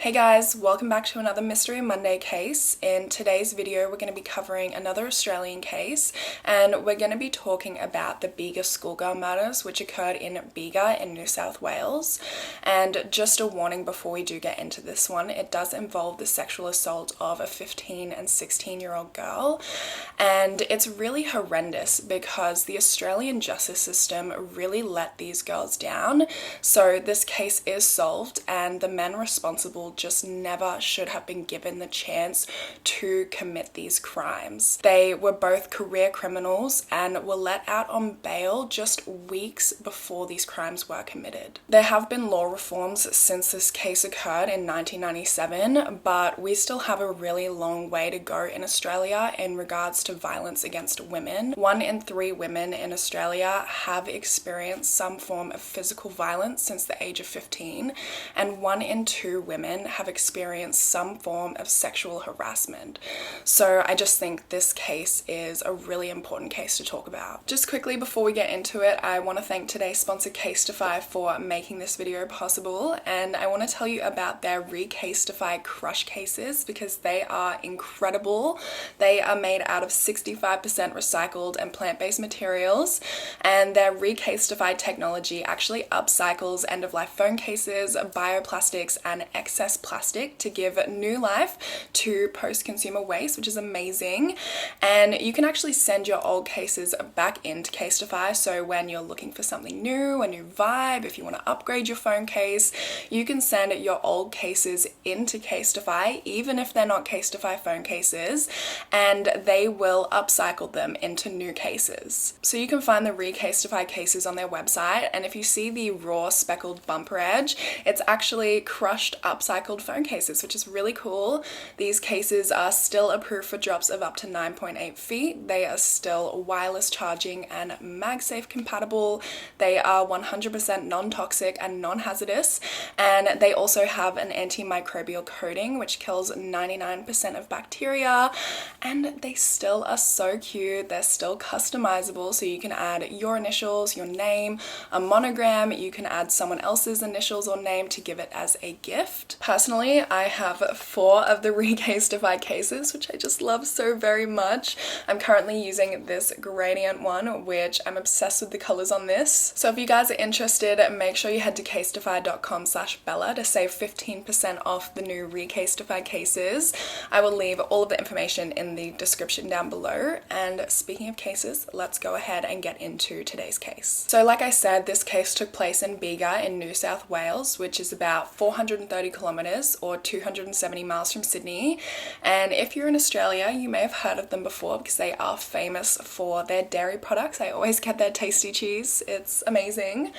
Hey guys, welcome back to another Mystery Monday case. In today's video, we're going to be covering another Australian case, and we're going to be talking about the Bega schoolgirl murders, which occurred in Bega in New South Wales. And just a warning before we do get into this one, it does involve the sexual assault of a 15 and 16-year-old girl, and it's really horrendous because the Australian justice system really let these girls down. So this case is solved, and the men responsible just never should have been given the chance to commit these crimes. They were both career criminals and were let out on bail just weeks before these crimes were committed. There have been law reforms since this case occurred in 1997, but we still have a really long way to go in Australia in regards to violence against women. 1 in 3 women in Australia have experienced some form of physical violence since the age of 15, and 1 in 2 women have experienced some form of sexual harassment. So I just think this case is a really important case to talk about. Just quickly before we get into it, I want to thank today's sponsor Casetify for making this video possible, and I want to tell you about their Recasetify crush cases because they are incredible. They are made out of 65% recycled and plant-based materials, and their Recasetify technology actually upcycles end-of-life phone cases, bioplastics, and excess plastic to give new life to post-consumer waste, which is amazing. And you can actually send your old cases back into Casetify, so when you're looking for something new, a new vibe, if you want to upgrade your phone case, you can send your old cases into Casetify, even if they're not Casetify phone cases, and they will upcycle them into new cases. So you can find the Recasetify cases on their website, and if you see the raw speckled bumper edge, it's actually crushed upcycled phone cases, which is really cool. These cases are still approved for drops of up to 9.8 feet. They are still wireless charging and MagSafe compatible. They are 100% non-toxic and non-hazardous, and they also have an antimicrobial coating which kills 99% of bacteria, and they still are so cute. They're still customizable, so you can add your initials, your name, a monogram, you can add someone else's initials or name to give it as a gift. Personally, I have 4 of the Recasetify cases, which I just love so very much. I'm currently using this gradient one, which I'm obsessed with the colors on this. So if you guys are interested, make sure you head to casetify.com/Bella to save 15% off the new Recasetify cases. I will leave all of the information in the description down below. And speaking of cases, let's go ahead and get into today's case. So like I said, this case took place in Bega in New South Wales, which is about 430 kilometers or 270 miles from Sydney. And if you're in Australia, you may have heard of them before because they are famous for their dairy products. I always get their tasty cheese. It's amazing.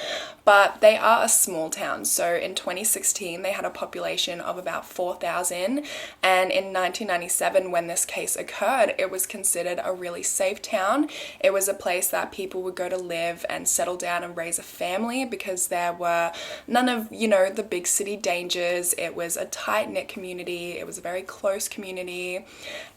But they are a small town. So in 2016, they had a population of about 4,000. And in 1997, when this case occurred, it was considered a really safe town. It was a place that people would go to live and settle down and raise a family because there were none of, the big city dangers. It was a tight-knit community. It was a very close community.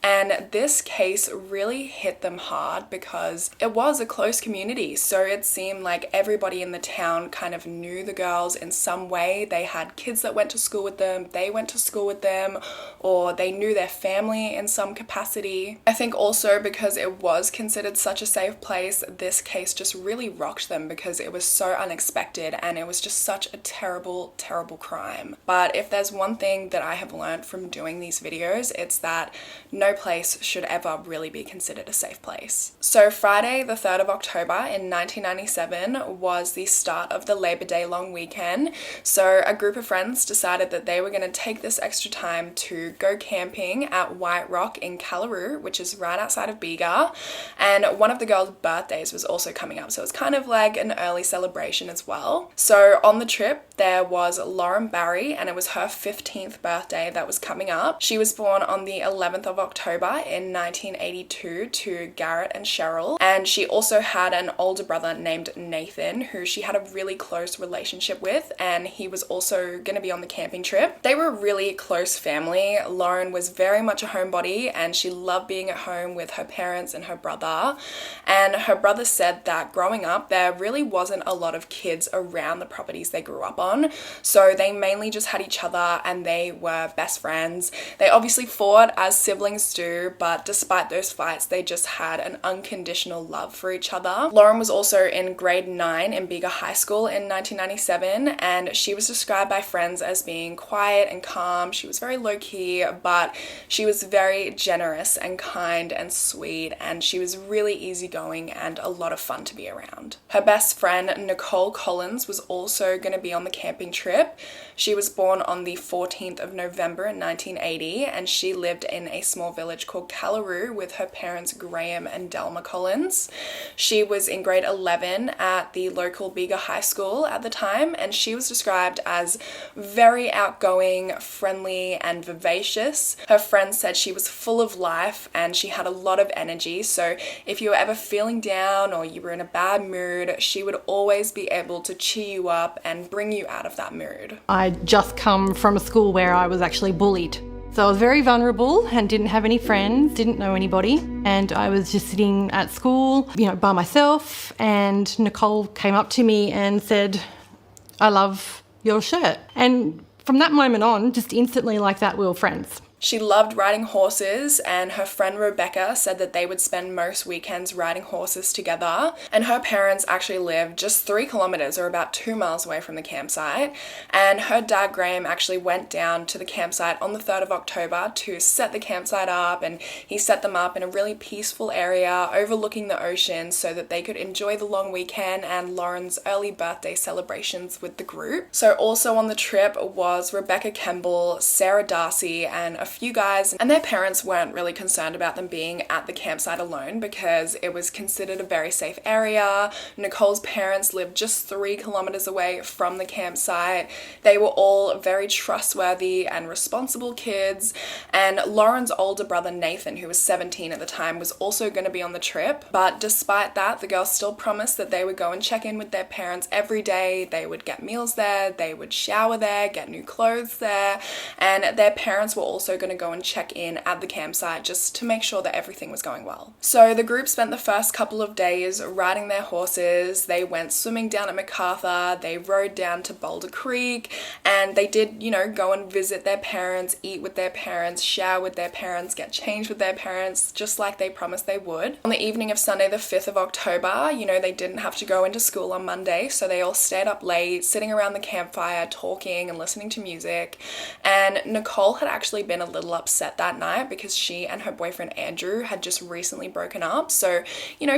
And this case really hit them hard because it was a close community. So it seemed like everybody in the town kind of knew the girls in some way. They had kids that went to school with them, they went to school with them, or they knew their family in some capacity. I think also because it was considered such a safe place, this case just really rocked them because it was so unexpected and it was just such a terrible, terrible crime. But if there's one thing that I have learned from doing these videos, it's that no place should ever really be considered a safe place. So Friday, the 3rd of October in 1997 was the start of the Labor Day long weekend. So a group of friends decided that they were going to take this extra time to go camping at White Rock in Camilleri, which is right outside of Bega. And one of the girls' birthdays was also coming up, so it's kind of like an early celebration as well. So on the trip, there was Lauren Barry, and it was her 15th birthday that was coming up. She was born on the 11th of October in 1982 to Garrett and Cheryl, and she also had an older brother named Nathan, who she had a really close relationship with, and he was also going to be on the camping trip. They were a really close family. Lauren was very much a homebody, and she loved being at home with her parents and her brother. And her brother said that growing up, there really wasn't a lot of kids around the properties they grew up on, so they mainly just had each other other and they were best friends. They obviously fought as siblings do, but despite those fights, they just had an unconditional love for each other. Lauren was also in grade 9 in Bega High School in 1997, and she was described by friends as being quiet and calm. She was very low-key, but she was very generous and kind and sweet, and she was really easygoing and a lot of fun to be around. Her best friend, Nicole Collins, was also going to be on the camping trip. She was born on the 14th of November in 1980, and she lived in a small village called Callaroo with her parents Graham and Delma Collins. She was in grade 11 at the local Bega High School at the time, and she was described as very outgoing, friendly, and vivacious. Her friends said she was full of life and she had a lot of energy, so if you were ever feeling down or you were in a bad mood, she would always be able to cheer you up and bring you out of that mood. I'd just come from a school where I was actually bullied. So I was very vulnerable and didn't have any friends, didn't know anybody. And I was just sitting at school, by myself. And Nicole came up to me and said, "I love your shirt." And from that moment on, just instantly like that, we were friends. She loved riding horses, and her friend Rebecca said that they would spend most weekends riding horses together. And her parents actually lived just 3 kilometers or about 2 miles away from the campsite. And her dad Graham actually went down to the campsite on the 3rd of October to set the campsite up, and he set them up in a really peaceful area overlooking the ocean so that they could enjoy the long weekend and Lauren's early birthday celebrations with the group. So also on the trip was Rebecca Kemble, Sarah Darcy, and a few guys, and their parents weren't really concerned about them being at the campsite alone because it was considered a very safe area. Nicole's parents lived just 3 kilometers away from the campsite. They were all very trustworthy and responsible kids, and Lauren's older brother Nathan, who was 17 at the time, was also going to be on the trip. But despite that, the girls still promised that they would go and check in with their parents every day. They would get meals there, they would shower there, get new clothes there, and their parents were also going to go and check in at the campsite just to make sure that everything was going well. So the group spent the first couple of days riding their horses. They went swimming down at MacArthur, they rode down to Boulder Creek, and they did, go and visit their parents, eat with their parents, shower with their parents, get changed with their parents, just like they promised they would. On the evening of Sunday the 5th of October, they didn't have to go into school on Monday, so they all stayed up late, sitting around the campfire, talking and listening to music. And Nicole had actually been a little upset that night because she and her boyfriend Andrew had just recently broken up. So,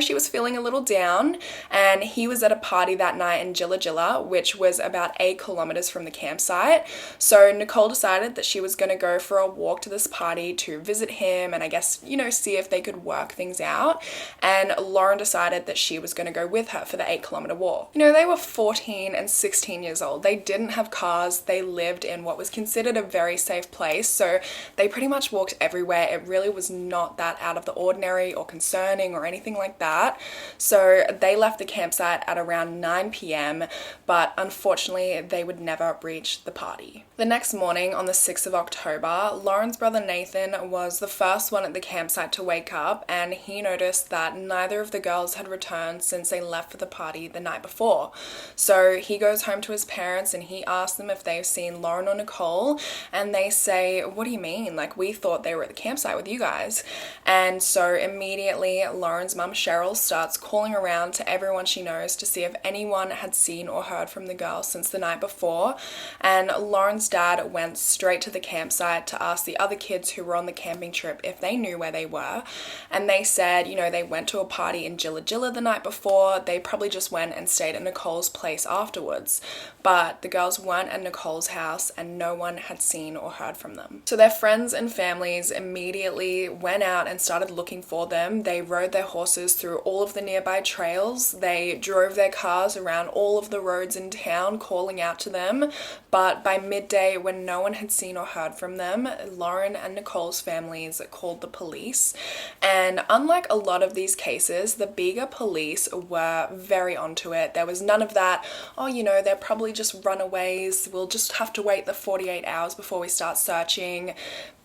she was feeling a little down, and he was at a party that night in Jilla Jilla, which was about 8 kilometers from the campsite. So Nicole decided that she was going to go for a walk to this party to visit him and I guess, see if they could work things out. And Lauren decided that she was going to go with her for the 8-kilometer walk. They were 14 and 16 years old. They didn't have cars. They lived in what was considered a very safe place. So they pretty much walked everywhere. It really was not that out of the ordinary or concerning or anything like that. So they left the campsite at around 9 p.m, but unfortunately they would never reach the party. The next morning on the 6th of October, Lauren's brother Nathan was the first one at the campsite to wake up, and he noticed that neither of the girls had returned since they left for the party the night before. So he goes home to his parents and he asks them if they've seen Lauren or Nicole, and they say, "What do you mean? We thought they were at the campsite with you guys." And so immediately Lauren's mum Cheryl starts calling around to everyone she knows to see if anyone had seen or heard from the girls since the night before. And Lauren's dad went straight to the campsite to ask the other kids who were on the camping trip if they knew where they were. And they said, they went to a party in Jilla Jilla the night before. They probably just went and stayed at Nicole's place afterwards. But the girls weren't at Nicole's house and no one had seen or heard from them. So their friends and families immediately went out and started looking for them. They rode their horses through all of the nearby trails. They drove their cars around all of the roads in town calling out to them. But by midday, when no one had seen or heard from them, Lauren and Nicole's families called the police. And unlike a lot of these cases, the Bega police were very onto it. There was none of that, they're probably just runaways, we'll just have to wait the 48 hours before we start searching.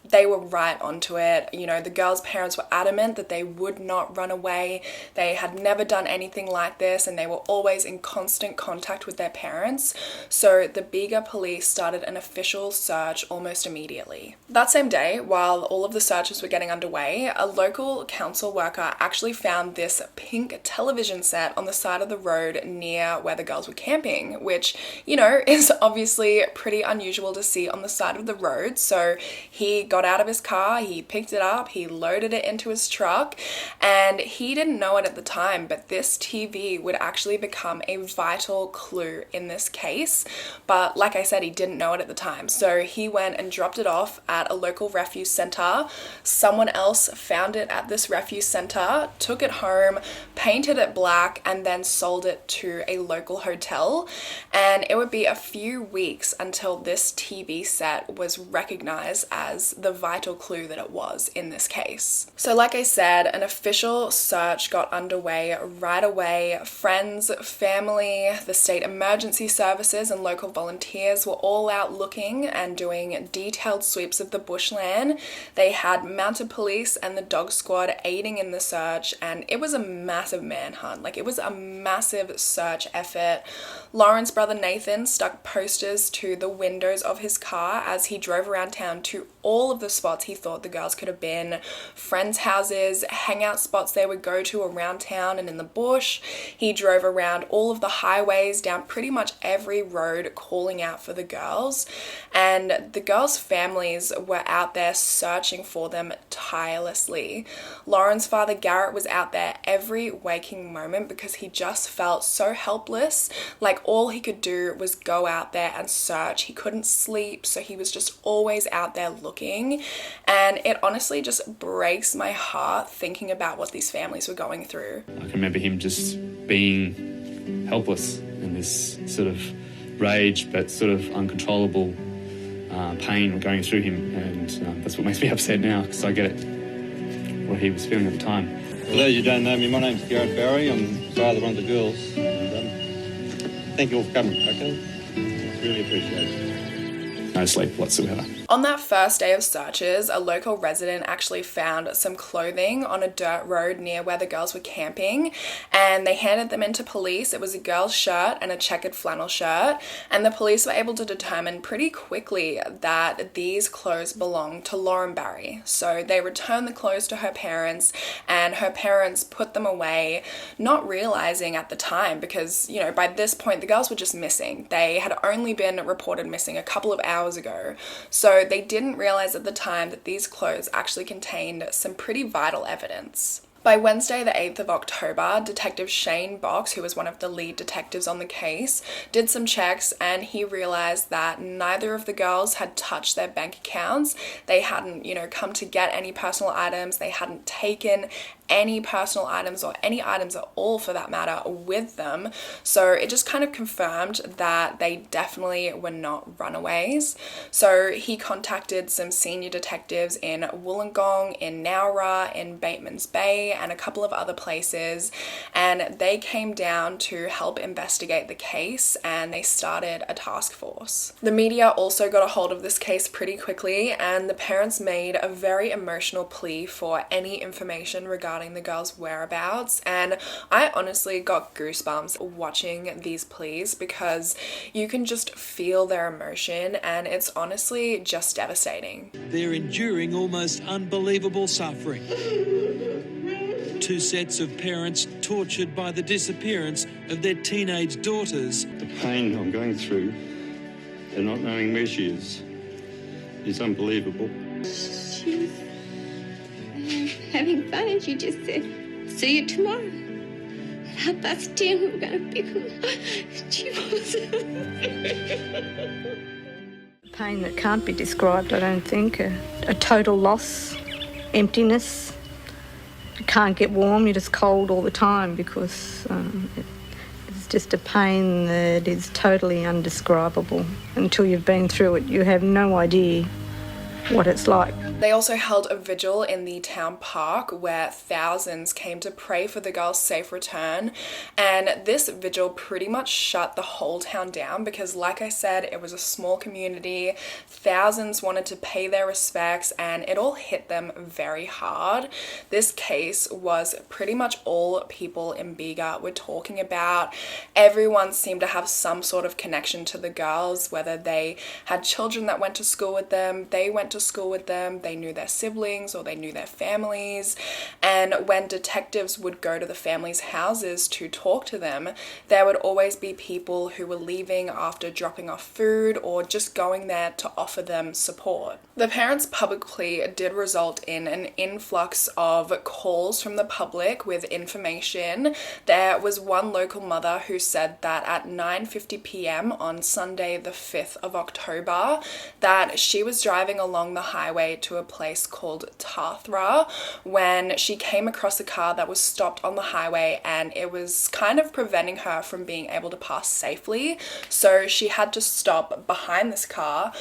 they were right onto it. You know, the girls' parents were adamant that they would not run away. They had never done anything like this, and they were always in constant contact with their parents. So the Bega police started an official search almost immediately. That same day, while all of the searches were getting underway, a local council worker actually found this pink television set on the side of the road near where the girls were camping, which, you know, is obviously pretty unusual to see on the side of the road. So he got out of his car, he picked it up, he loaded it into his truck, and he didn't know it at the time, but this TV would actually become a vital clue in this case. But like I said, he didn't know it at the time. So he went and dropped it off at a local refuse center. Someone else found it at this refuse center, took it home, painted it black, and then sold it to a local hotel. And it would be a few weeks until this TV set was recognized as the vital clue that it was in this case. So like I said, an official search got underway right away. Friends, family, the state emergency services, and local volunteers were all out looking and doing detailed sweeps of the bushland. They had mounted police and the dog squad aiding in the search, and it was a massive manhunt. Like, it was a massive search effort. Lauren's brother Nathan stuck posters to the windows of his car as he drove around town to all of the spots he thought the girls could have been. Friends' houses, hangout spots they would go to around town and in the bush. He drove around all of the highways, down pretty much every road, calling out for the girls. And the girls' families were out there searching for them tirelessly. Lauren's father Garrett was out there every waking moment because he just felt so helpless. Like, all he could do was go out there and search. He couldn't sleep, so he was just always out there looking. And it honestly just breaks my heart thinking about what these families were going through. I can remember him just being helpless in this sort of rage but sort of uncontrollable pain going through him, and that's what makes me upset now, because I get it, what he was feeling at the time. For those who don't know me, my name's Garrett Barry. I'm father of one of the girls. And, thank you all for coming, okay? Really appreciate it. No sleep whatsoever. On that first day of searches, a local resident actually found some clothing on a dirt road near where the girls were camping, and they handed them in to police. It was a girl's shirt and a checkered flannel shirt, and the police were able to determine pretty quickly that these clothes belonged to Lauren Barry. So they returned the clothes to her parents, and her parents put them away, not realizing at the time, because, you know, by this point the girls were just missing. They had only been reported missing a couple of hours ago. So they didn't realize at the time that these clothes actually contained some pretty vital evidence. By Wednesday, the 8th of October, Detective Shane Box, who was one of the lead detectives on the case, did some checks, and he realized that neither of the girls had touched their bank accounts. They hadn't, you know, come to get any personal items. They hadn't taken any personal items, or any items at all for that matter, with them. So it just kind of confirmed that they definitely were not runaways. So he contacted some senior detectives in Wollongong, in Nowra, in Bateman's Bay, and a couple of other places, and they came down to help investigate the case, and they started a task force. The media also got a hold of this case pretty quickly, and the parents made a very emotional plea for any information regarding the girls' whereabouts, and I honestly got goosebumps watching these pleas because you can just feel their emotion, and it's honestly just devastating. They're enduring almost unbelievable suffering. Two sets of parents tortured by the disappearance of their teenage daughters. The pain I'm going through and not knowing where she is unbelievable. She's having fun, and she just said, "See you tomorrow. At 10:30, we're going to pick her up." She was... Pain that can't be described, I don't think. A total loss, emptiness. You can't get warm, you're just cold all the time, because it's just a pain that is totally undescribable. Until you've been through it, you have no idea what it's like. They also held a vigil in the town park where thousands came to pray for the girl's safe return, and this vigil pretty much shut the whole town down because, like I said, it was a small community. Thousands wanted to pay their respects and it all hit them very hard. This case was pretty much all people in Bega were talking about. Everyone seemed to have some sort of connection to the girls, whether they had children that went to school with them, they went to school with them, they knew their siblings or they knew their families. And when detectives would go to the families' houses to talk to them, there would always be people who were leaving after dropping off food or just going there to offer them support. The parents' public plea did result in an influx of calls from the public with information. There was one local mother who said that at 9:50 p.m. on Sunday the 5th of October that she was driving along the highway to a place called Tathra when she came across a car that was stopped on the highway and it was kind of preventing her from being able to pass safely. So she had to stop behind this car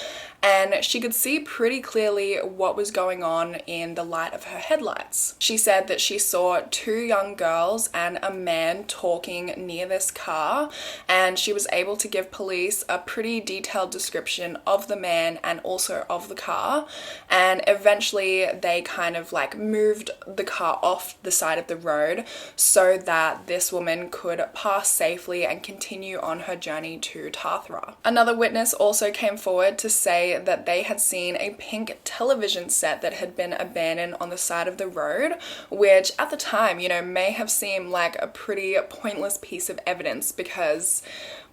and she could see pretty clearly what was going on in the light of her headlights. She said that she saw two young girls and a man talking near this car, and she was able to give police a pretty detailed description of the man and also of the car, and eventually they kind of like moved the car off the side of the road so that this woman could pass safely and continue on her journey to Tathra. Another witness also came forward to say that they had seen a pink television set that had been abandoned on the side of the road, which at the time, may have seemed like a pretty pointless piece of evidence because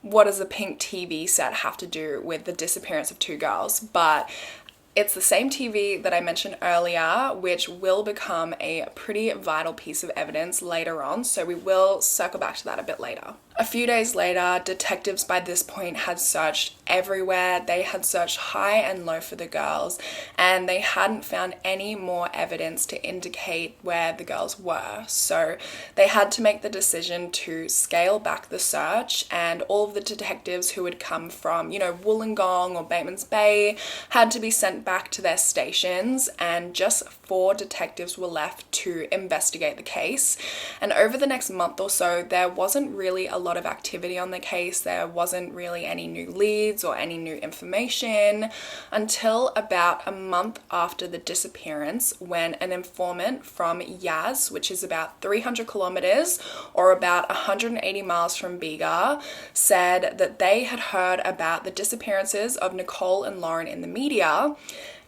what does a pink TV set have to do with the disappearance of two girls? But it's the same TV that I mentioned earlier, which will become a pretty vital piece of evidence later on, so we will circle back to that a bit later. A few days later, detectives by this point had searched everywhere. They had searched high and low for the girls, and they hadn't found any more evidence to indicate where the girls were. So they had to make the decision to scale back the search, and all of the detectives who had come from, Wollongong or Bateman's Bay had to be sent back to their stations, and just 4 detectives were left to investigate the case. And over the next month or so, there wasn't really a lot of activity on the case. There wasn't really any new leads or any new information until about a month after the disappearance, when an informant from Yaz, which is about 300 kilometers or about 180 miles from Bega, said that they had heard about the disappearances of Nicole and Lauren in the media,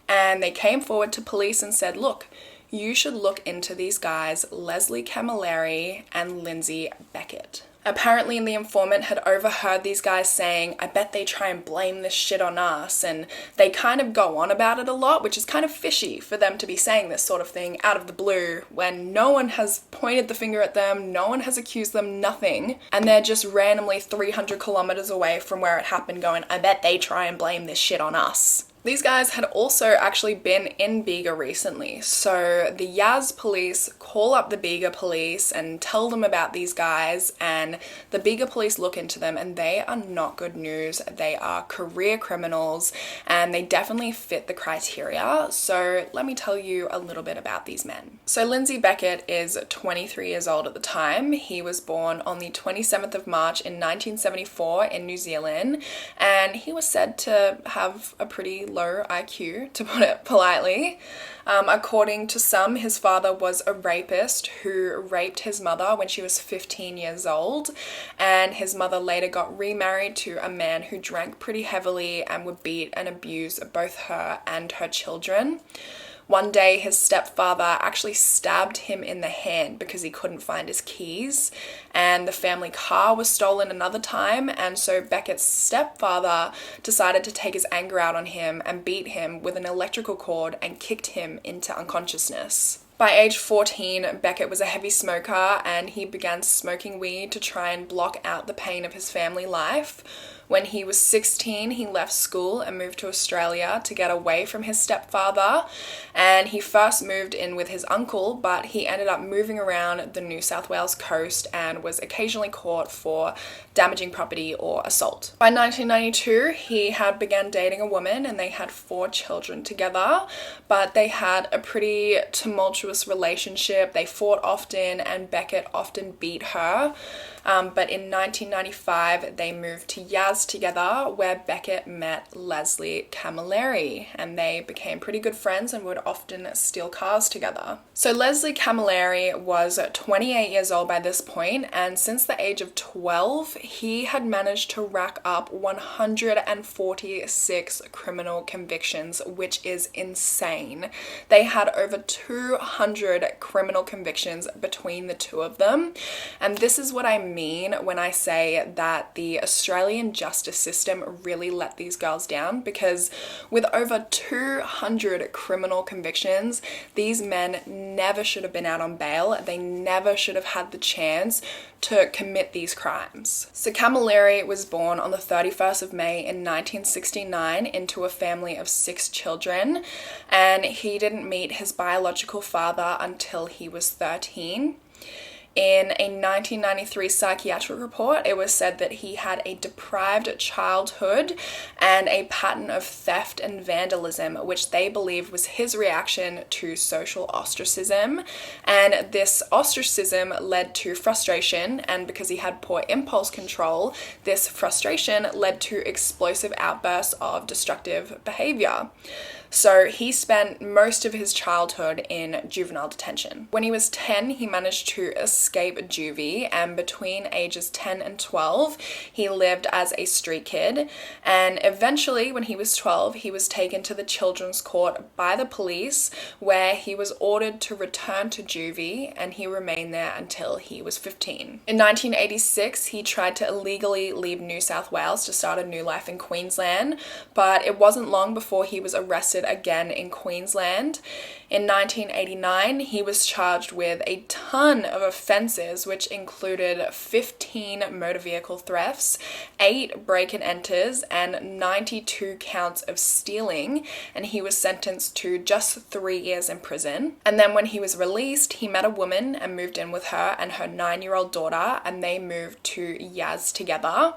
and they came forward to police and said, look, you should look into these guys, Leslie Camilleri and Lindsay Beckett. Apparently, the informant had overheard these guys saying, I bet they try and blame this shit on us, and they kind of go on about it a lot, which is kind of fishy for them to be saying this sort of thing out of the blue when no one has pointed the finger at them, no one has accused them, nothing, and they're just randomly 300 kilometers away from where it happened going, I bet they try and blame this shit on us. These guys had also actually been in Bega recently, so the Yaz police call up the Bega police and tell them about these guys, and the Bega police look into them and they are not good news. They are career criminals and they definitely fit the criteria, so let me tell you a little bit about these men. So Lindsay Beckett is 23 years old at the time. He was born on the 27th of March in 1974 in New Zealand, and he was said to have a pretty low IQ, to put it politely. According to some, his father was a rapist who raped his mother when she was 15 years old, and his mother later got remarried to a man who drank pretty heavily and would beat and abuse both her and her children. One day, his stepfather actually stabbed him in the hand because he couldn't find his keys, and the family car was stolen another time, and so Beckett's stepfather decided to take his anger out on him and beat him with an electrical cord and kicked him into unconsciousness. By age 14, Beckett was a heavy smoker and he began smoking weed to try and block out the pain of his family life. When he was 16, he left school and moved to Australia to get away from his stepfather, and he first moved in with his uncle, but he ended up moving around the New South Wales coast and was occasionally caught for damaging property or assault. By 1992, he had begun dating a woman and they had 4 children together, but they had a pretty tumultuous relationship. They fought often and Beckett often beat her. But in 1995, they moved to Yaz together, where Beckett met Leslie Camilleri, and they became pretty good friends and would often steal cars together. So Leslie Camilleri was 28 years old by this point, and since the age of 12, he had managed to rack up 146 criminal convictions, which is insane. They had over 200 criminal convictions between the two of them, and this is what I mean when I say that the Australian justice system really let these girls down, because with over 200 criminal convictions, these men never should have been out on bail. They never should have had the chance to commit these crimes. So Camilleri was born on the 31st of May in 1969 into a family of 6 children, and he didn't meet his biological father until he was 13. In a 1993 psychiatric report, it was said that he had a deprived childhood and a pattern of theft and vandalism, which they believed was his reaction to social ostracism. And this ostracism led to frustration, and because he had poor impulse control, this frustration led to explosive outbursts of destructive behavior. So he spent most of his childhood in juvenile detention. When he was 10, he managed to escape juvie, and between ages 10 and 12, he lived as a street kid. And eventually, when he was 12, he was taken to the children's court by the police, where he was ordered to return to juvie, and he remained there until he was 15. In 1986, he tried to illegally leave New South Wales to start a new life in Queensland, but it wasn't long before he was arrested again in Queensland. In 1989, he was charged with a ton of offences, which included 15 motor vehicle thefts, 8 break-and-enters, and 92 counts of stealing, and he was sentenced to just 3 years in prison. And then when he was released, he met a woman and moved in with her and her 9-year-old daughter, and they moved to Yaz together.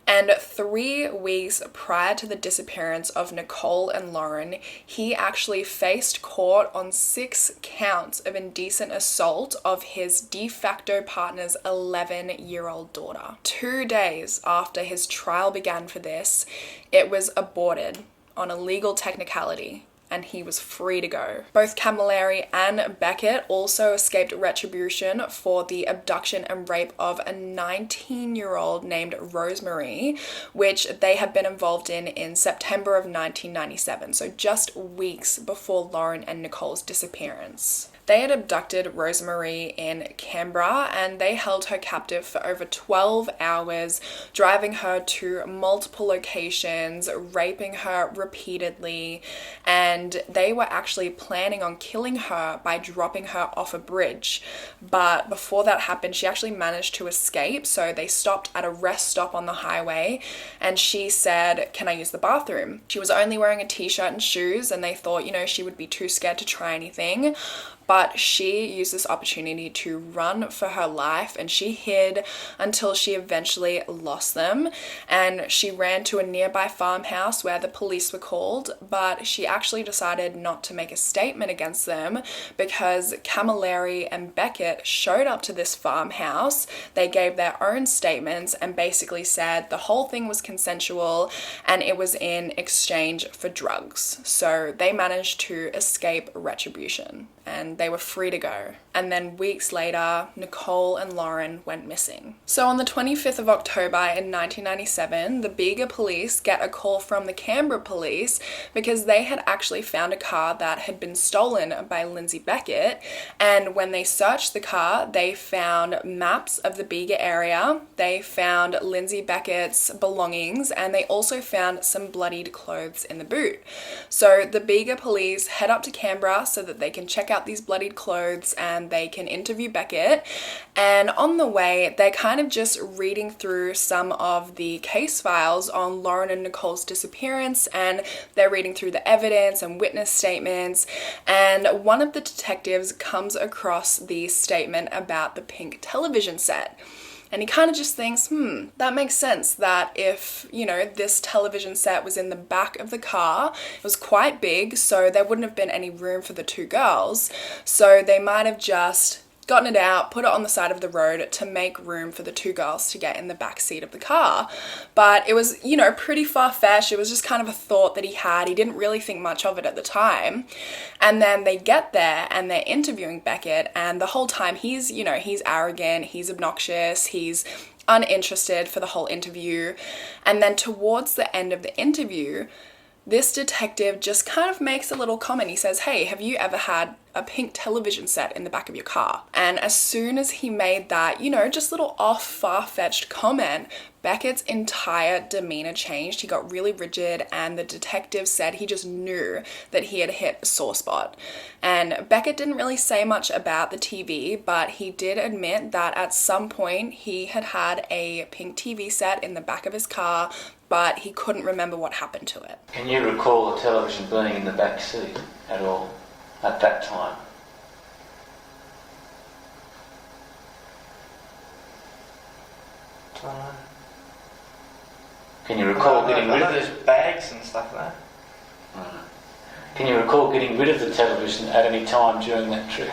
And 3 weeks prior to the disappearance of Nicole and Lauren, he actually faced court on 6 counts of indecent assault of his de facto partner's 11-year-old daughter. 2 days after his trial began for this, it was aborted on a legal technicality, and he was free to go. Both Camilleri and Beckett also escaped retribution for the abduction and rape of a 19-year-old named Rosemary, which they had been involved in September of 1997, so just weeks before Lauren and Nicole's disappearance. They had abducted Rosemary in Canberra, and they held her captive for over 12 hours, driving her to multiple locations, raping her repeatedly, and they were actually planning on killing her by dropping her off a bridge. But before that happened, she actually managed to escape, so they stopped at a rest stop on the highway, and she said, "Can I use the bathroom?" She was only wearing a t-shirt and shoes, and they thought, she would be too scared to try anything. But she used this opportunity to run for her life, and she hid until she eventually lost them. And she ran to a nearby farmhouse where the police were called, but she actually decided not to make a statement against them because Camilleri and Beckett showed up to this farmhouse. They gave their own statements and basically said the whole thing was consensual and it was in exchange for drugs. So they managed to escape retribution, and they were free to go. And then weeks later, Nicole and Lauren went missing. So on the 25th of October in 1997, the Bega police get a call from the Canberra police because they had actually found a car that had been stolen by Lindsay Beckett. And when they searched the car, they found maps of the Bega area, they found Lindsay Beckett's belongings, and they also found some bloodied clothes in the boot. So the Bega police head up to Canberra so that they can check out these bloodied clothes and they can interview Beckett. And on the way, they're kind of just reading through some of the case files on Lauren and Nicole's disappearance, and they're reading through the evidence and witness statements. And one of the detectives comes across the statement about the pink television set. And he kind of just thinks, that makes sense that if, this television set was in the back of the car, it was quite big, so there wouldn't have been any room for the two girls. So they might have just gotten it out, put it on the side of the road to make room for the two girls to get in the back seat of the car. But it was, pretty far-fetched. It was just kind of a thought that he had. He didn't really think much of it at the time. And then they get there and they're interviewing Beckett, and the whole time he's arrogant, he's obnoxious, he's uninterested for the whole interview. And then towards the end of the interview, this detective just kind of makes a little comment. He says, "Hey, have you ever had a pink television set in the back of your car?" And as soon as he made that, just little off far-fetched comment, Beckett's entire demeanor changed. He got really rigid, and the detective said he just knew that he had hit a sore spot. And Beckett didn't really say much about the TV, but he did admit that at some point he had a pink TV set in the back of his car, but he couldn't remember what happened to it. Can you recall the television being in the back seat at all at that time? Don't know. Can you recall getting rid of those bags and stuff like that? Can you recall getting rid of the television at any time during that trip?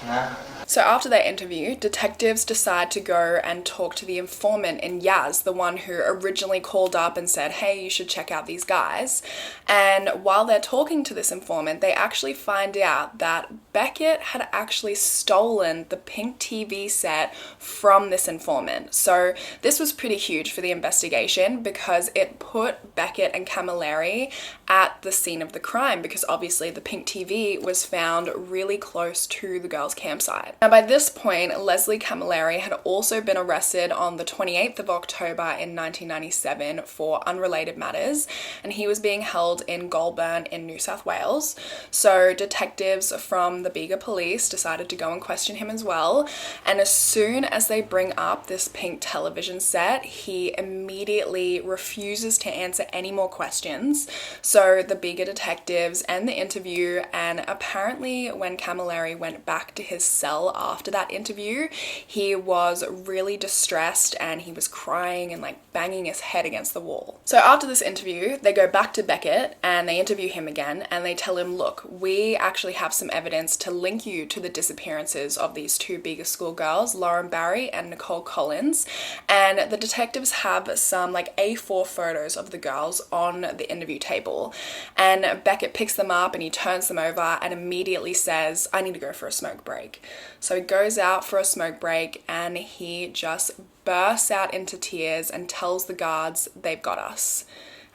No. So after their interview, detectives decide to go and talk to the informant in Yaz, the one who originally called up and said, "Hey, you should check out these guys." And while they're talking to this informant, they actually find out that Beckett had actually stolen the pink TV set from this informant. So this was pretty huge for the investigation because it put Beckett and Camilleri at the scene of the crime, because obviously the pink TV was found really close to the girls' campsite. Now by this point, Leslie Camilleri had also been arrested on the 28th of October in 1997 for unrelated matters, and he was being held in Goulburn in New South Wales. So detectives from the Bega police decided to go and question him as well, and as soon as they bring up this pink television set, he immediately refuses to answer any more questions. So the Bega detectives end the interview, and apparently when Camilleri went back to his cell after that interview, he was really distressed and he was crying and banging his head against the wall. So after this interview, they go back to Beckett and they interview him again, and they tell him, "Look, we actually have some evidence to link you to the disappearances of these two Bega schoolgirls, Lauren Barry and Nicole Collins." And the detectives have some A4 photos of the girls on the interview table, and Beckett picks them up and he turns them over and immediately says, "I need to go for a smoke break." So he goes out for a smoke break and he just bursts out into tears and tells the guards, "They've got us."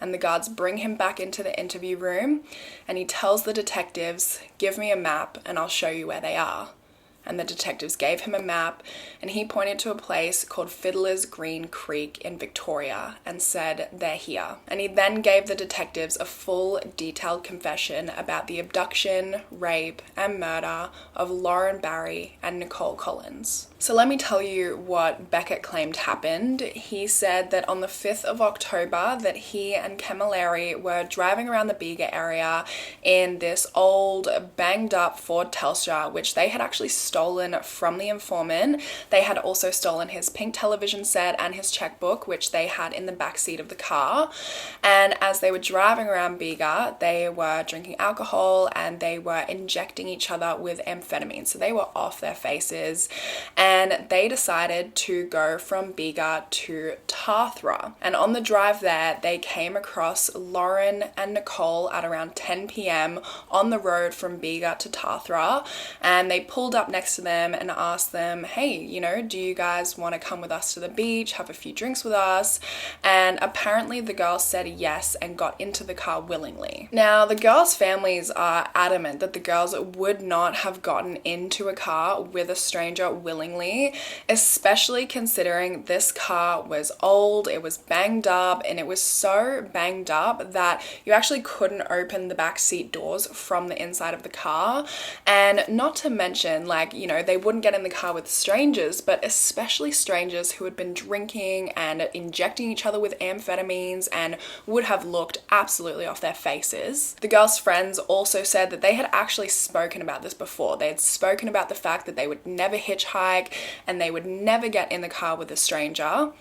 And the guards bring him back into the interview room and he tells the detectives, "Give me a map and I'll show you where they are." And the detectives gave him a map, and he pointed to a place called Fiddler's Green Creek in Victoria and said, "They're here." And he then gave the detectives a full detailed confession about the abduction, rape, and murder of Lauren Barry and Nicole Collins. So let me tell you what Beckett claimed happened. He said that on the 5th of October that he and Camilleri were driving around the Bega area in this old banged up Ford Telstra, which they had actually stolen from the informant. They had also stolen his pink television set and his checkbook, which they had in the back seat of the car. And as they were driving around Bega, they were drinking alcohol and they were injecting each other with amphetamine. So they were off their faces. And they decided to go from Bega to Tathra. And on the drive there, they came across Lauren and Nicole at around 10 p.m. on the road from Bega to Tathra. And they pulled up next texted them and asked them, hey, you know, do you guys want to come with us to the beach, have a few drinks with us? And apparently the girls said yes and got into the car willingly. Now, the girls' families are adamant that the girls would not have gotten into a car with a stranger willingly, especially considering this car was old, it was banged up, and it was so banged up that you actually couldn't open the back seat doors from the inside of the car. And not to mention, like, you know, they wouldn't get in the car with strangers, but especially strangers who had been drinking and injecting each other with amphetamines and would have looked absolutely off their faces. The girls' friends also said that they had actually spoken about this before. They had spoken about the fact that they would never hitchhike and they would never get in the car with a stranger.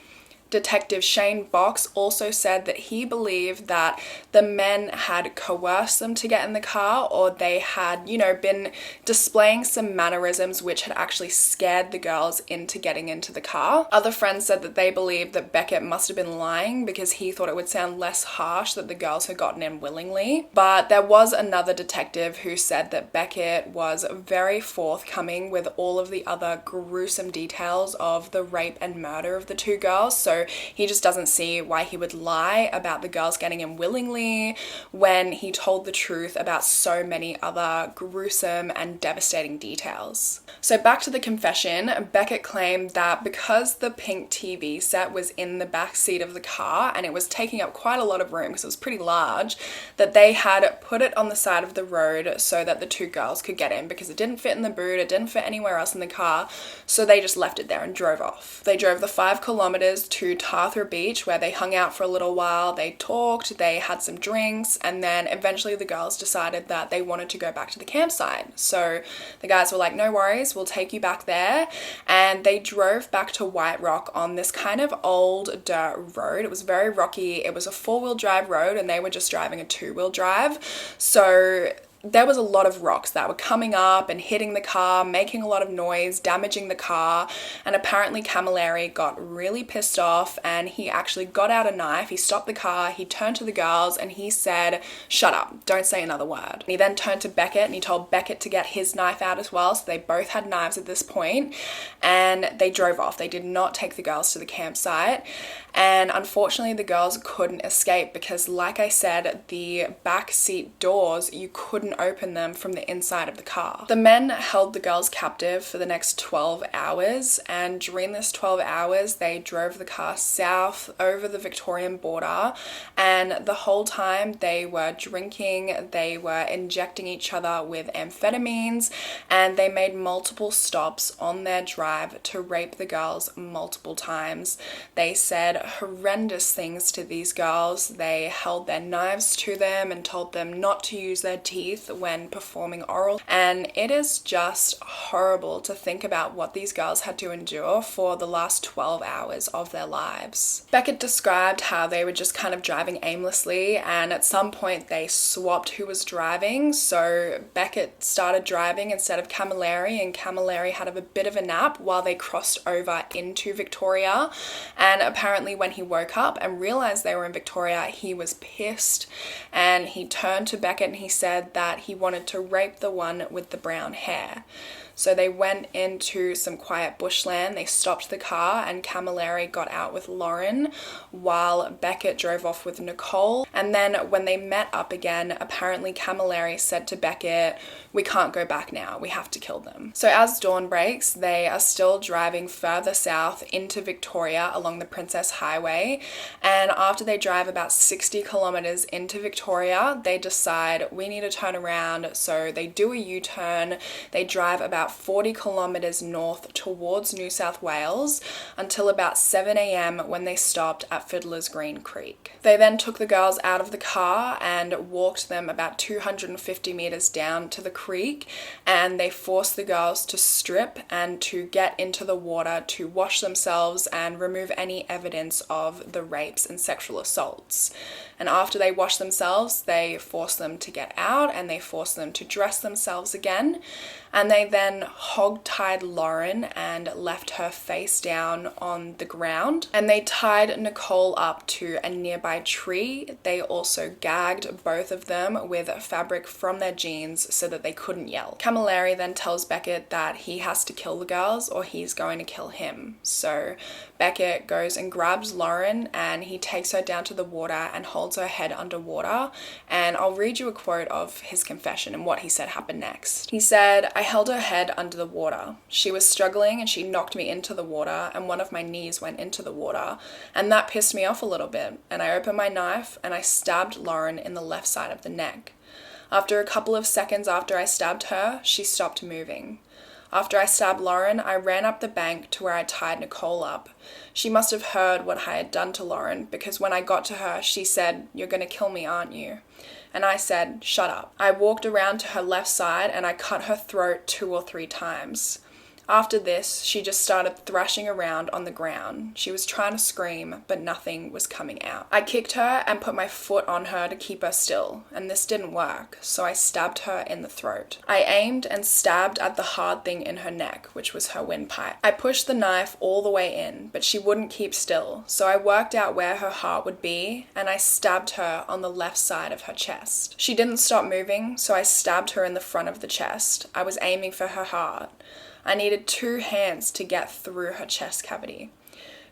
Detective Shane Box also said that he believed that the men had coerced them to get in the car, or they had, you know, been displaying some mannerisms which had actually scared the girls into getting into the car. Other friends said that they believed that Beckett must have been lying because he thought it would sound less harsh that the girls had gotten in willingly. But there was another detective who said that Beckett was very forthcoming with all of the other gruesome details of the rape and murder of the two girls. So he just doesn't see why he would lie about the girls getting in willingly when he told the truth about so many other gruesome and devastating details. So back to the confession, Beckett claimed that because the pink TV set was in the back seat of the car and it was taking up quite a lot of room because it was pretty large, that they had put it on the side of the road so that the two girls could get in because it didn't fit in the boot, it didn't fit anywhere else in the car, so they just left it there and drove off. They drove the 5 kilometers to Tarthur Beach where they hung out for a little while, they talked, they had some drinks, and then eventually the girls decided that they wanted to go back to the campsite. So the guys were like, no worries, we'll take you back there, and they drove back to White Rock on this kind of old dirt road. It was very rocky, it was a 4-wheel drive road and they were just driving a 2-wheel drive, so there was a lot of rocks that were coming up and hitting the car, making a lot of noise, damaging the car, and apparently Camilleri got really pissed off and he actually got out a knife, he stopped the car, he turned to the girls and he said, shut up, don't say another word. And he then turned to Beckett and he told Beckett to get his knife out as well, so they both had knives at this point, and they drove off. They did not take the girls to the campsite, and unfortunately the girls couldn't escape because, like I said, the back seat doors, you couldn't open them from the inside of the car. The men held the girls captive for the next 12 hours, and during this 12 hours they drove the car south over the Victorian border, and the whole time they were drinking, they were injecting each other with amphetamines, and they made multiple stops on their drive to rape the girls multiple times. They said horrendous things to these girls. They held their knives to them and told them not to use their teeth when performing oral, and it is just horrible to think about what these girls had to endure for the last 12 hours of their lives. Beckett described how they were just kind of driving aimlessly, and at some point they swapped who was driving, so Beckett started driving instead of Camilleri, and Camilleri had a bit of a nap while they crossed over into Victoria, and apparently when he woke up and realized they were in Victoria, he was pissed, and he turned to Beckett and he said that he wanted to rape the one with the brown hair. So they went into some quiet bushland, they stopped the car, and Camilleri got out with Lauren while Beckett drove off with Nicole. And then when they met up again, apparently Camilleri said to Beckett, we can't go back now, we have to kill them. So as dawn breaks, they are still driving further south into Victoria along the Princess Highway, and after they drive about 60 kilometers into Victoria, they decide we need to turn around, so they do a U-turn, they drive about 40 kilometers north towards New South Wales until about 7 a.m. when they stopped at Fiddler's Green Creek. They then took the girls out of the car and walked them about 250 meters down to the creek, and they forced the girls to strip and to get into the water to wash themselves and remove any evidence of the rapes and sexual assaults. And after they wash themselves, they force them to get out and they force them to dress themselves again. And they then hog-tied Lauren and left her face down on the ground. And they tied Nicole up to a nearby tree. They also gagged both of them with fabric from their jeans so that they couldn't yell. Camilleri then tells Beckett that he has to kill the girls or he's going to kill him. So Beckett goes and grabs Lauren and he takes her down to the water and holds her head underwater. And I'll read you a quote of his confession and what he said happened next. He said, "I held her head under the water. She was struggling and she knocked me into the water and one of my knees went into the water and that pissed me off a little bit, and I opened my knife and I stabbed Lauren in the left side of the neck. After a couple of seconds after I stabbed her, she stopped moving. After I stabbed Lauren, I ran up the bank to where I tied Nicole up. She must have heard what I had done to Lauren because when I got to her, she said, 'You're gonna kill me, aren't you?' And I said, 'Shut up.' I walked around to her left side and I cut her throat 2 or 3 times. After this, she just started thrashing around on the ground. She was trying to scream, but nothing was coming out. I kicked her and put my foot on her to keep her still, and this didn't work, so I stabbed her in the throat. I aimed and stabbed at the hard thing in her neck, which was her windpipe. I pushed the knife all the way in, but she wouldn't keep still, so I worked out where her heart would be, and I stabbed her on the left side of her chest. She didn't stop moving, so I stabbed her in the front of the chest. I was aiming for her heart. I needed 2 hands to get through her chest cavity.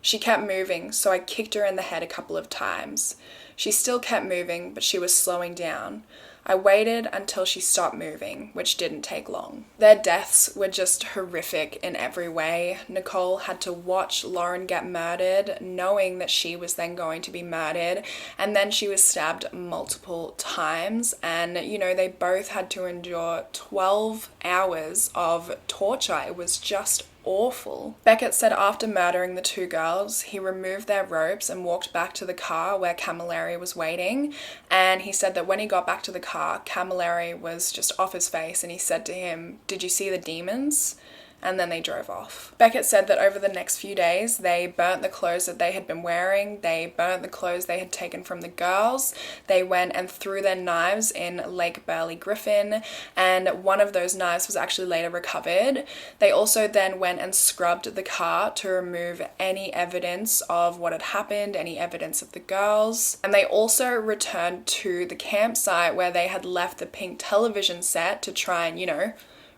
She kept moving, so I kicked her in the head a couple of times. She still kept moving, but she was slowing down. I waited until she stopped moving, which didn't take long. Their deaths were just horrific in every way. Nicole had to watch Lauren get murdered, knowing that she was then going to be murdered, and then she was stabbed multiple times, and they both had to endure 12 hours of torture. It was just awful. Beckett said after murdering the 2 girls, he removed their ropes and walked back to the car where Camilleri was waiting, and he said that when he got back to the car, Camilleri was just off his face and he said to him, "Did you see the demons?" And then they drove off. Beckett said that over the next few days, they burnt the clothes that they had been wearing, they burnt the clothes they had taken from the girls, they went and threw their knives in Lake Burley Griffin, and one of those knives was actually later recovered. They also then went and scrubbed the car to remove any evidence of what had happened, any evidence of the girls, and they also returned to the campsite where they had left the pink television set to try and,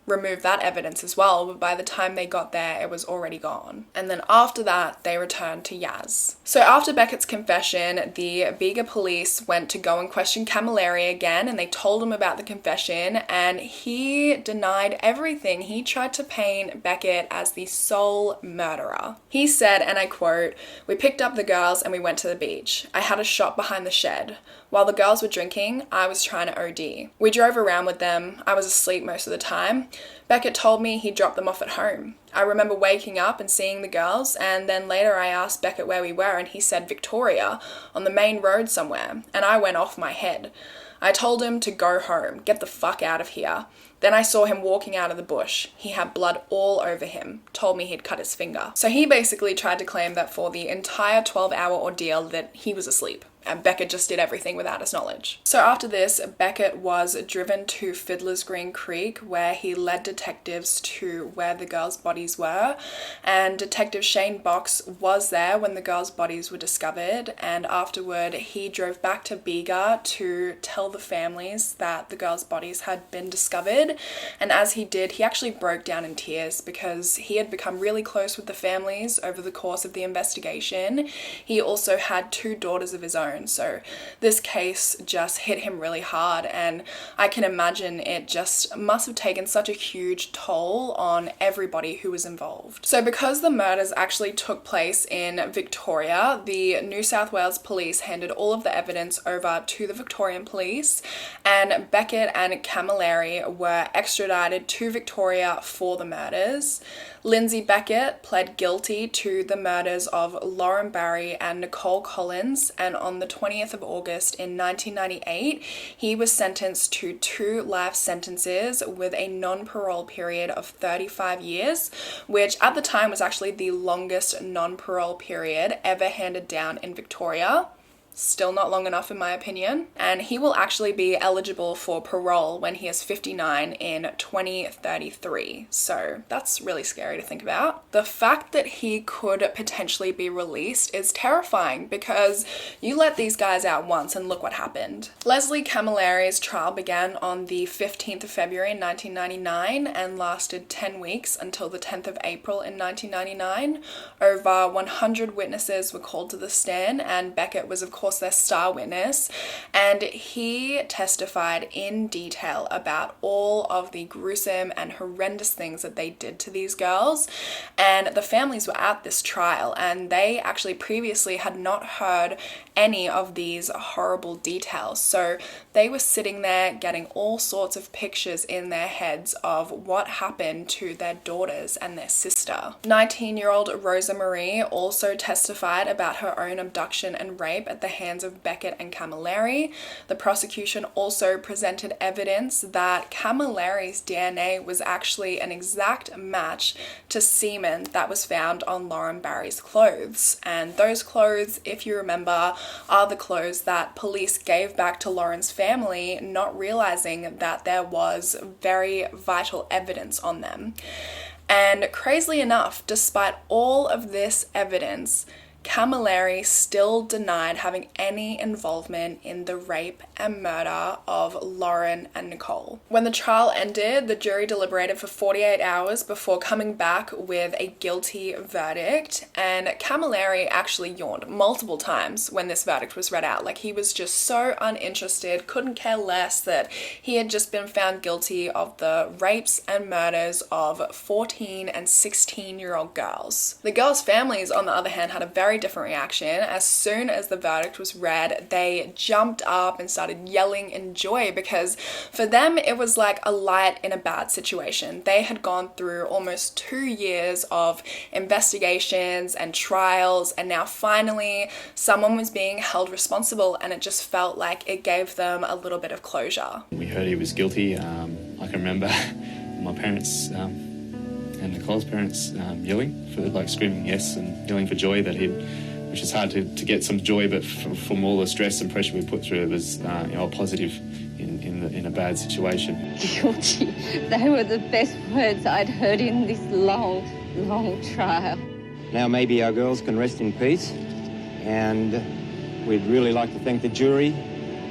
remove that evidence as well, but by the time they got there, it was already gone. And then after that, they returned to Yaz. So after Beckett's confession, the Bega police went to go and question Camilleri again, and they told him about the confession, and he denied everything. He tried to paint Beckett as the sole murderer. He said, and I quote, "We picked up the girls and we went to the beach. I had a shop behind the shed. While the girls were drinking, I was trying to OD. We drove around with them. I was asleep most of the time. Beckett told me he dropped them off at home. I remember waking up and seeing the girls, and then later I asked Beckett where we were, and he said Victoria, on the main road somewhere, and I went off my head. I told him to go home, get the fuck out of here. Then I saw him walking out of the bush. He had blood all over him, told me he'd cut his finger." So he basically tried to claim that for the entire 12-hour ordeal that he was asleep, and Beckett just did everything without his knowledge. So after this, Beckett was driven to Fiddler's Green Creek, where he led detectives to where the girls' bodies were, and Detective Shane Box was there when the girls' bodies were discovered, and afterward he drove back to Bega to tell the families that the girls' bodies had been discovered, and as he did, he actually broke down in tears because he had become really close with the families over the course of the investigation. He also had 2 daughters of his own, so this case just hit him really hard, and I can imagine it just must have taken such a huge toll on everybody who was involved. So because the murders actually took place in Victoria, the New South Wales police handed all of the evidence over to the Victorian police, and Beckett and Camilleri were extradited to Victoria for the murders. Lindsay Beckett pled guilty to the murders of Lauren Barry and Nicole Collins, and on the 20th of August in 1998, he was sentenced to 2 life sentences with a non-parole period of 35 years, which at the time was actually the longest non-parole period ever handed down in Victoria. Still not long enough in my opinion. And he will actually be eligible for parole when he is 59 in 2033. So that's really scary to think about. The fact that he could potentially be released is terrifying because you let these guys out once and look what happened. Leslie Camilleri's trial began on the 15th of February in 1999 and lasted 10 weeks until the 10th of April in 1999. Over 100 witnesses were called to the stand, and Beckett was of course their star witness, and he testified in detail about all of the gruesome and horrendous things that they did to these girls. And the families were at this trial, and they actually previously had not heard any of these horrible details, so they were sitting there getting all sorts of pictures in their heads of what happened to their daughters and their sister. 19-year-old Rosa Marie also testified about her own abduction and rape at the hands of Beckett and Camilleri. The prosecution also presented evidence that Camilleri's DNA was actually an exact match to semen that was found on Lauren Barry's clothes. And those clothes, if you remember, are the clothes that police gave back to Lauren's family, not realizing that there was very vital evidence on them. And crazily enough, despite all of this evidence, Camilleri still denied having any involvement in the rape and murder of Lauren and Nicole. When the trial ended, the jury deliberated for 48 hours before coming back with a guilty verdict, and Camilleri actually yawned multiple times when this verdict was read out. Like, he was just so uninterested, couldn't care less that he had just been found guilty of the rapes and murders of 14 and 16-year-old girls. The girls' families, on the other hand, had a very different reaction. As soon as the verdict was read, they jumped up and started yelling in joy because for them it was like a light in a bad situation. They had gone through almost 2 years of investigations and trials, and now finally someone was being held responsible, and it just felt like it gave them a little bit of closure. We heard he was guilty. I can remember my parents and Nicole's parents yelling, screaming yes and yelling for joy that which is hard to get some joy, but from all the stress and pressure we put through, it was all positive in a bad situation. Guilty. They were the best words I'd heard in this long, long trial. Now maybe our girls can rest in peace, and we'd really like to thank the jury.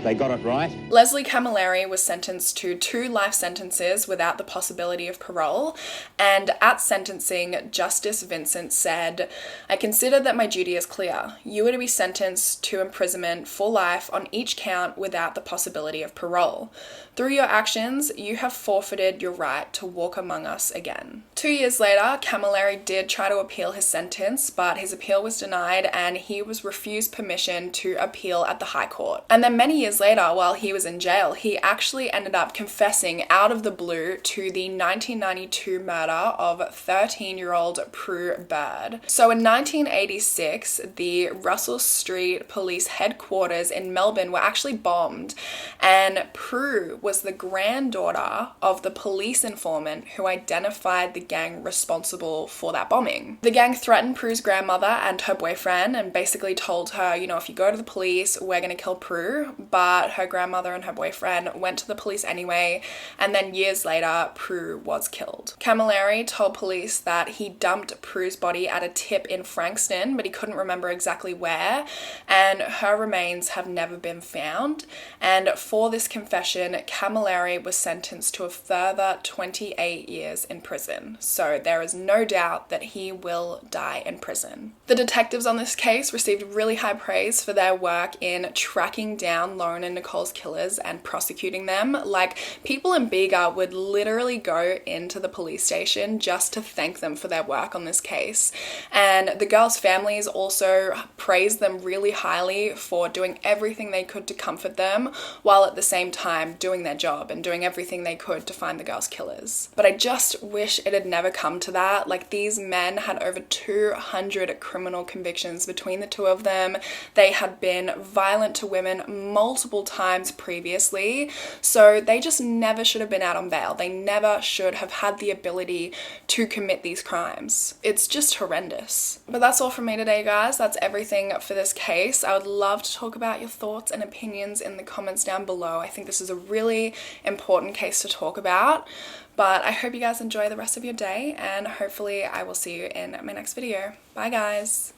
They got it right. Leslie Camilleri was sentenced to 2 life sentences without the possibility of parole, and at sentencing, Justice Vincent said, "I consider that my duty is clear. You are to be sentenced to imprisonment for life on each count without the possibility of parole. Through your actions, you have forfeited your right to walk among us again." 2 years later, Camilleri did try to appeal his sentence, but his appeal was denied and he was refused permission to appeal at the High Court. And then many years later, while he was in jail, he actually ended up confessing out of the blue to the 1992 murder of 13-year-old Prue Bird. So in 1986, the Russell Street Police headquarters in Melbourne were actually bombed, and Prue was the granddaughter of the police informant who identified the gang responsible for that bombing. The gang threatened Prue's grandmother and her boyfriend and basically told her, if you go to the police, we're going to kill Prue. But her grandmother and her boyfriend went to the police anyway, and then years later, Prue was killed. Camilleri told police that he dumped Prue's body at a tip in Frankston, but he couldn't remember exactly where, and her remains have never been found. And for this confession, Camilleri was sentenced to a further 28 years in prison. So there is no doubt that he will die in prison. The detectives on this case received really high praise for their work in tracking down Lauren and Nicole's killers and prosecuting them. Like, people in Bega would literally go into the police station just to thank them for their work on this case. And the girls' families also praised them really highly for doing everything they could to comfort them, while at the same time doing their job and doing everything they could to find the girls' killers. But I just wish it had never come to that. Like, these men had over 200 criminal convictions between the two of them. They had been violent to women multiple multiple times previously, so they just never should have been out on bail. They never should have had the ability to commit these crimes. It's just horrendous. But that's all from me today, guys. That's everything for this case. I would love to talk about your thoughts and opinions in the comments down below. I think this is a really important case to talk about. But I hope you guys enjoy the rest of your day, and hopefully I will see you in my next video. Bye, guys.